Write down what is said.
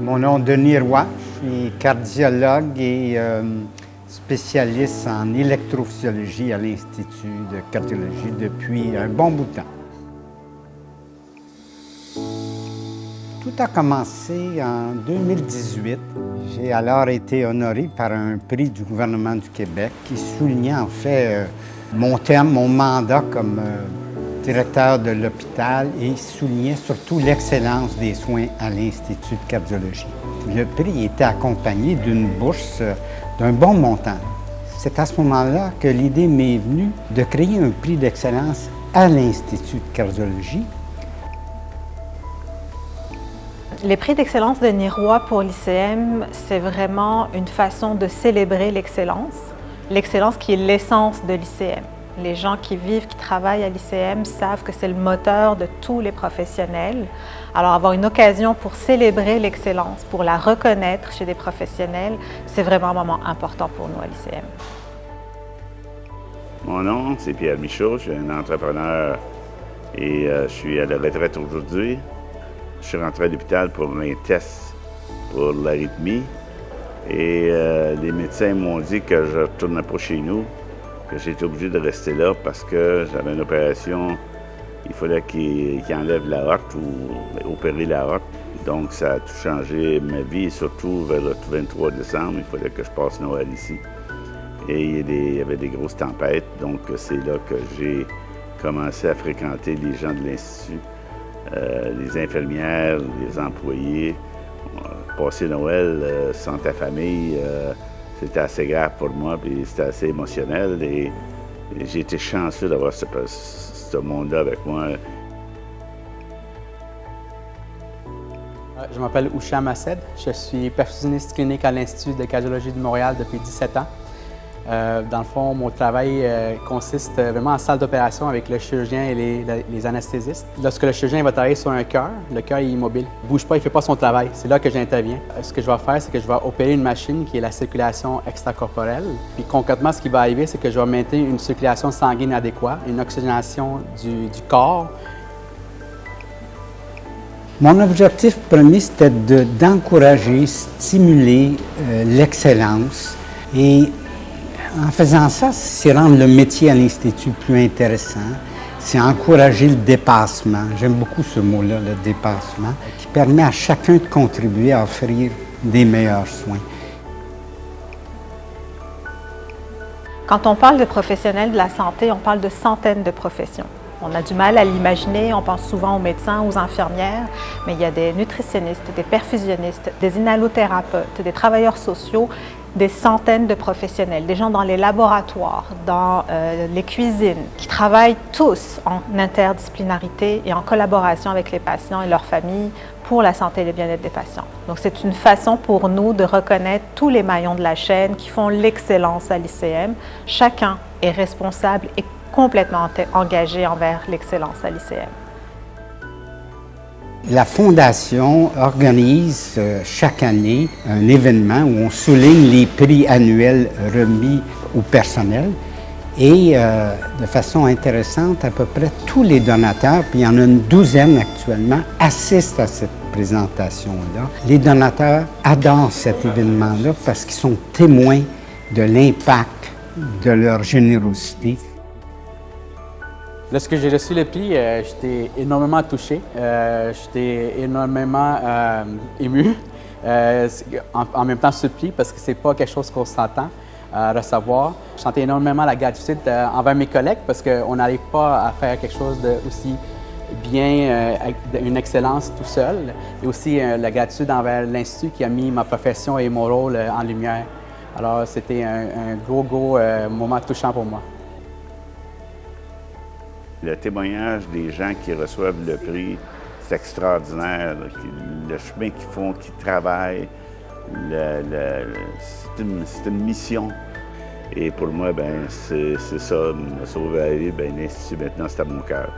Mon nom est Denis Roy, je suis cardiologue et spécialiste en électrophysiologie à l'Institut de cardiologie depuis un bon bout de temps. Tout a commencé en 2018. J'ai alors été honoré par un prix du gouvernement du Québec qui soulignait en fait mon terme, mon mandat comme directeur de l'hôpital et soulignait surtout l'excellence des soins à l'Institut de cardiologie. Le prix était accompagné d'une bourse d'un bon montant. C'est à ce moment-là que l'idée m'est venue de créer un prix d'excellence à l'Institut de cardiologie. Les prix d'excellence de Denis Roy pour l'ICM, c'est vraiment une façon de célébrer l'excellence qui est l'essence de l'ICM. Les gens qui vivent, qui travaillent à l'ICM savent que c'est le moteur de tous les professionnels. Alors avoir une occasion pour célébrer l'excellence, pour la reconnaître chez des professionnels, c'est vraiment un moment important pour nous à l'ICM. Mon nom, c'est Pierre Michaud, je suis un entrepreneur et je suis à la retraite aujourd'hui. Je suis rentré à l'hôpital pour mes tests pour l'arythmie et les médecins m'ont dit que je ne retournerais pas chez nous, que j'étais obligé de rester là parce que j'avais une opération, il fallait qu'ils enlèvent la aorte ou opérer la aorte. Donc ça a tout changé ma vie, surtout vers le 23 décembre, il fallait que je passe Noël ici. Et il y avait des grosses tempêtes, donc c'est là que j'ai commencé à fréquenter les gens de l'Institut. Les infirmières, les employés. Passer Noël sans ta famille, c'était assez grave pour moi, puis c'était assez émotionnel. Et j'ai été chanceux d'avoir ce monde-là avec moi. Je m'appelle Oucham Assed. Je suis perfusionniste clinique à l'Institut de cardiologie de Montréal depuis 17 ans. Dans le fond, mon travail consiste vraiment en salle d'opération avec le chirurgien et les anesthésistes. Lorsque le chirurgien va travailler sur un cœur, le cœur est immobile. Il ne bouge pas, il ne fait pas son travail. C'est là que j'interviens. Ce que je vais faire, c'est que je vais opérer une machine qui est la circulation extracorporelle. Puis concrètement, ce qui va arriver, c'est que je vais maintenir une circulation sanguine adéquate, une oxygénation du corps. Mon objectif premier, c'était d'encourager, stimuler l'excellence et en faisant ça, c'est rendre le métier à l'Institut plus intéressant, c'est encourager le dépassement. J'aime beaucoup ce mot-là, le dépassement, qui permet à chacun de contribuer à offrir des meilleurs soins. Quand on parle de professionnels de la santé, on parle de centaines de professions. On a du mal à l'imaginer, on pense souvent aux médecins, aux infirmières, mais il y a des nutritionnistes, des perfusionnistes, des inhalothérapeutes, des travailleurs sociaux, des centaines de professionnels, des gens dans les laboratoires, dans les cuisines, qui travaillent tous en interdisciplinarité et en collaboration avec les patients et leurs familles pour la santé et le bien-être des patients. Donc c'est une façon pour nous de reconnaître tous les maillons de la chaîne qui font l'excellence à l'ICM. Chacun est responsable et complètement engagé envers l'excellence à l'ICM. La Fondation organise chaque année un événement où on souligne les prix annuels remis au personnel et de façon intéressante, à peu près tous les donateurs, puis il y en a une douzaine actuellement, assistent à cette présentation-là. Les donateurs adorent cet événement-là parce qu'ils sont témoins de l'impact de leur générosité. Lorsque j'ai reçu le prix, j'étais énormément touché, j'étais énormément ému, en même temps surpris parce que c'est pas quelque chose qu'on s'entend à recevoir. Je sentais énormément la gratitude envers mes collègues parce qu'on n'arrive pas à faire quelque chose d'aussi bien, avec une excellence tout seul, et aussi la gratitude envers l'Institut qui a mis ma profession et mon rôle en lumière. Alors c'était un gros moment touchant pour moi. Le témoignage des gens qui reçoivent le prix, c'est extraordinaire. Le chemin qu'ils font, qu'ils travaillent, c'est une mission. Et pour moi, c'est ça, me sauver la vie, l'Institut maintenant, c'est à mon cœur.